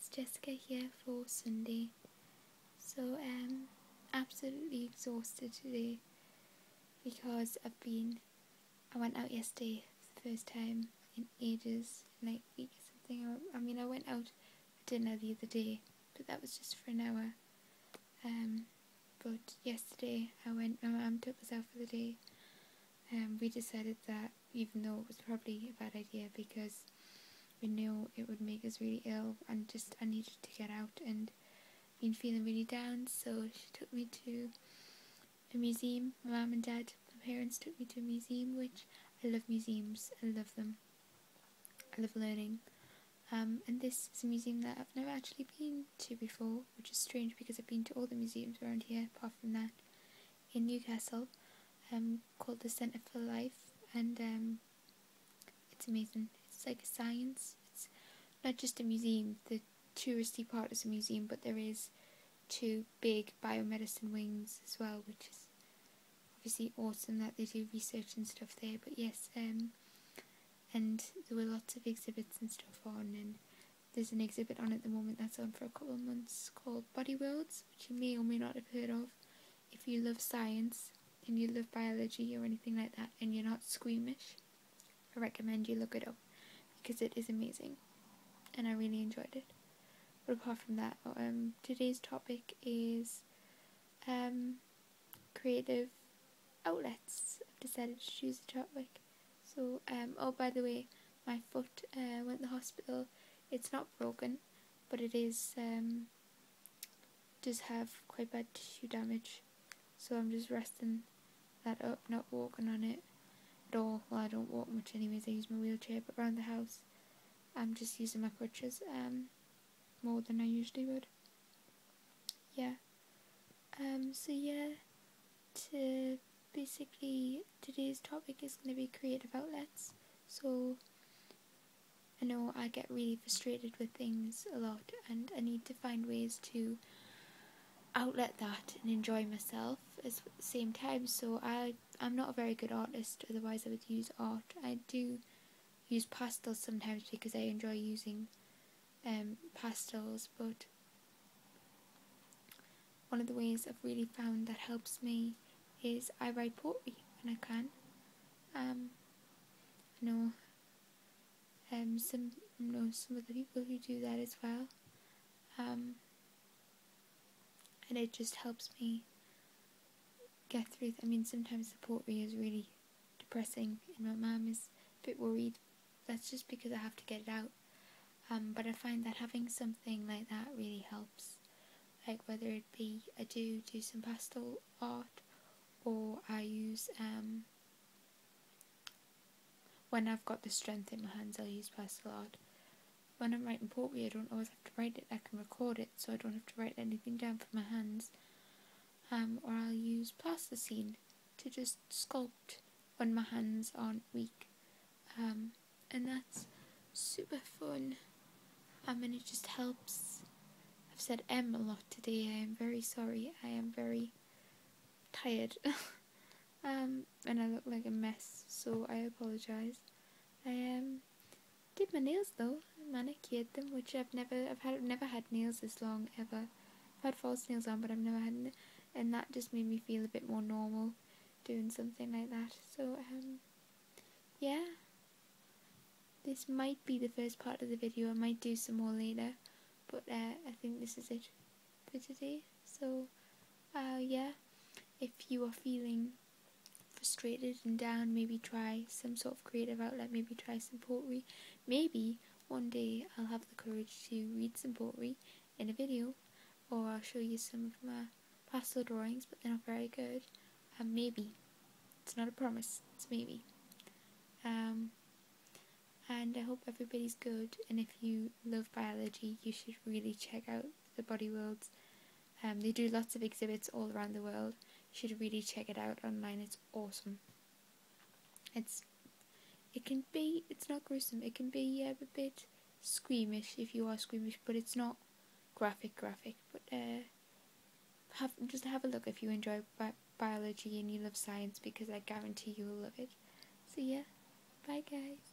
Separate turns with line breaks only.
it's Jessica here for Sunday. So absolutely exhausted today because I went out yesterday for the first time in ages, like a week or something. I mean, I went out for dinner the other day, but that was just for an hour. But yesterday my mum took us out for the day. We decided that, even though it was probably a bad idea because we knew it would make us really ill, and just I needed to get out and been feeling really down, so she took me to a museum. My mum and dad, my parents took me to a museum, which I love museums. I love them. I love learning. And this is a museum that I've never actually been to before, which is strange because I've been to all the museums around here apart from that, in Newcastle, called the Centre for Life, and it's amazing. It's like a science. It's not just a museum, the touristy part is a museum, but there is two big biomedicine wings as well, which is obviously awesome that they do research and stuff there. But yes, and there were lots of exhibits and stuff on, and there's an exhibit on at the moment that's on for a couple of months called Body Worlds, which you may or may not have heard of. If you love science and you love biology or anything like that and you're not squeamish, I recommend you look it up because it is amazing and I really enjoyed it. But apart from that, today's topic is creative outlets. I've decided to choose a topic. So, oh, by the way, my foot went to the hospital. It's not broken, but it is does have quite bad tissue damage. So I'm just resting that up, not walking on it at all. Well, I don't walk much anyways. I use my wheelchair, but around the house, I'm just using my crutches more than I usually would. Yeah. So yeah, basically today's topic is going to be creative outlets. So I know I get really frustrated with things a lot, and I need to find ways to outlet that and enjoy myself at the same time. So I'm not a very good artist, otherwise I would use art. I do use pastels sometimes because I enjoy using pastels, but one of the ways I've really found that helps me is I write poetry when I can. I know some of the people who do that as well, and it just helps me get through. I mean, sometimes the poetry is really depressing, and my mum is a bit worried. That's just because I have to get it out. But I find that having something like that really helps. Like whether it be I do some pastel art, or I use when I've got the strength in my hands, I'll use pastel art. When I'm writing poetry, I don't always have to write it. I can record it, so I don't have to write anything down for my hands. Or I'll use plasticine to just sculpt when my hands aren't weak. And that's super fun. And it just helps. I've said a lot today. I am very sorry. I am very tired. And I look like a mess, so I apologise. I did my nails though. I manicured them, which I've never had nails this long ever. I've had false nails on, but I've never had, and that just made me feel a bit more normal doing something like that. So yeah. This might be the first part of the video. I might do some more later, but I think this is it for today. So yeah, if you are feeling frustrated and down, maybe try some sort of creative outlet. Maybe try some poetry. Maybe one day I'll have the courage to read some poetry in a video, or I'll show you some of my pastel drawings, but they're not very good. Maybe. It's not a promise. It's maybe. And I hope everybody's good, and if you love biology, you should really check out the Body Worlds. They do lots of exhibits all around the world. You should really check it out online. It's awesome. It's not gruesome. It can be a bit squeamish if you are squeamish, but it's not graphic. But just have a look if you enjoy biology and you love science, because I guarantee you will love it. So yeah, bye guys.